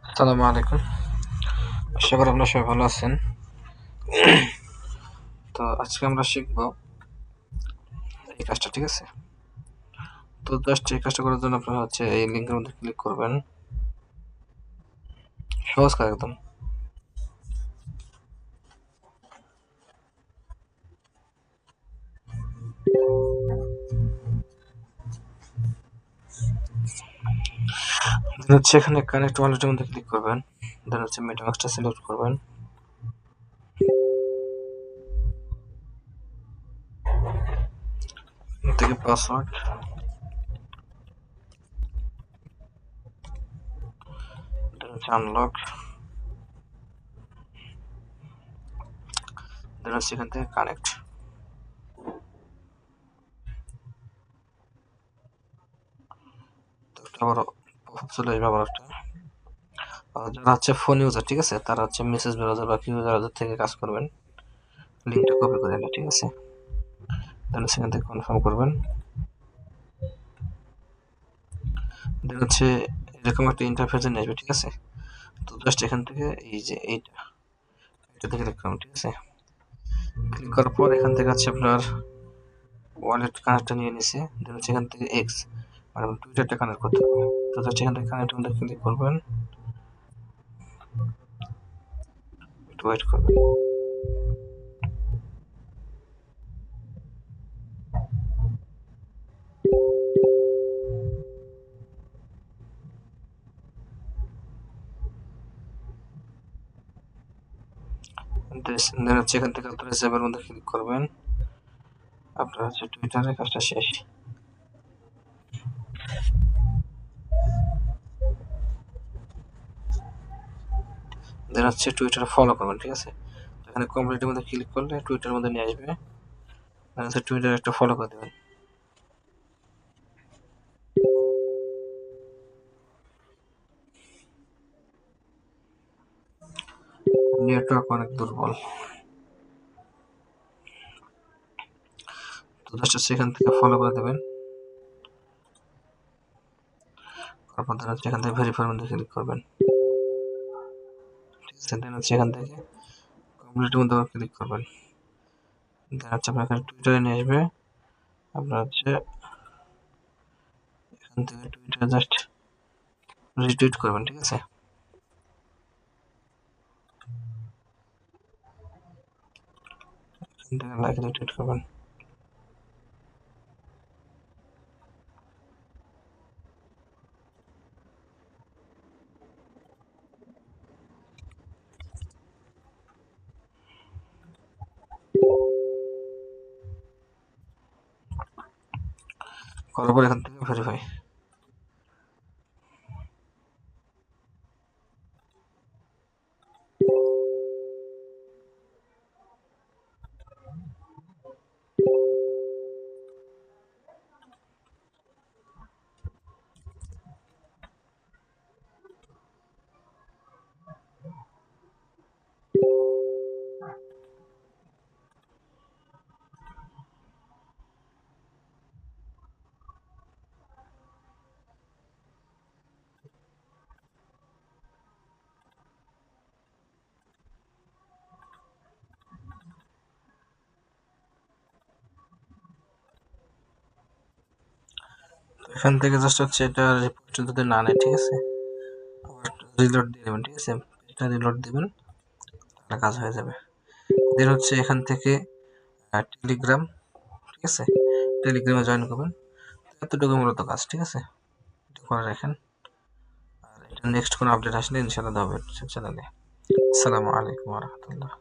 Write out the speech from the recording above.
আসসালামু আলাইকুম। আশা করি আপনারা সবাই ভালো আছেন। তো আজকে আমরা শিখব এই কাজটা, ঠিক আছে? তো জাস্ট এই কাজটা করার জন্য আপনারা এই লিঙ্কের মধ্যে ক্লিক করবেন। সহজ কাজ একদম। এখানে কানেক্ট ওয়ালেটের মধ্যে ক্লিক করবেন। দেন মেটামাস্কটা সিলেক্ট করবেন। থেকে পাসওয়ার্ড, দেন আনলক, দেন এখান থেকে কানেক্ট। তো আবার চলে আসবে আবার একটা। যারা ফোন ইউজার, ঠিক আছে, তারা মেসেজ ব্রাউজার বা কিউ ব্রাউজার থেকে কাজ করবেন। লিঙ্কটা কপি করে নেন, ঠিক আছে। দেন সেখান থেকে কনফার্ম করবেন। দেন এরকম একটা ইন্টারফেস নিয়ে আসবে, ঠিক আছে। তো জাস্ট এখান থেকে এই যে এটা থেকে ক্লিক করুন, ঠিক আছে। ক্লিক করার পর এখান থেকে আপনার ওয়ালেট কানেক্টটা নিয়ে নিছে। দেন সেখান থেকে এক্স মানে টুইটারটা কানেক্ট করতে হবে। তো জাস্ট এখান থেকে কানেক্ট মধ্যে ক্লিক করবেন, একটু ওয়েট করবেন। দেন এখান থেকে আপনার সেভের মধ্যে ক্লিক করবেন। আপনার টুইটারের কাজটা শেষ। দেন টুইটার ফলো করবেন, ঠিক আছে। এখানে কমপ্লিটের মধ্যে ক্লিক করলে টুইটারের মধ্যে নিয়ে আসবে। দেন টুইটার একটা ফলো করে দেবেন। নেটওয়ার্ক অনেক দুর্বল। তো জাস্ট সেখান থেকে ফলো করে দেবেন। তারপর এখান থেকে ভেরিফাইয়ের মধ্যে ক্লিক করবেন, ঠিক আছে। দেন এখান থেকে কমপ্লিটের মধ্যে ক্লিক করবেন। দেন আপনার এখানে টুইটারে নিয়ে আসবে। আপনার এখান থেকে টুইটার জাস্ট রিটুইট করবেন, ঠিক আছে। এখান থেকে লাইক রিটুইট করবেন। করার পর এখান থেকে ভেরিফাই। এখান থেকে জাস্ট এটা রিপোর্ট যদি না নেয়, ঠিক আছে, আবার রিলোড দিয়ে দেবেন, ঠিক আছে। এটা রিলোড দিবেন, তাহলে কাজ হয়ে যাবে। দেন এখান থেকে টেলিগ্রাম, ঠিক আছে, টেলিগ্রামে জয়েন করবেন। এতটুকু মূলত কাজ, ঠিক আছে। এটা করে রাখেন। আর এটা নেক্সট কোনো আপডেট আসলে ইনশাআল্লাহ দেওয়া হবে চ্যানেলে। আসসালামু আলাইকুম ওয়া রাহমাতুল্লাহ।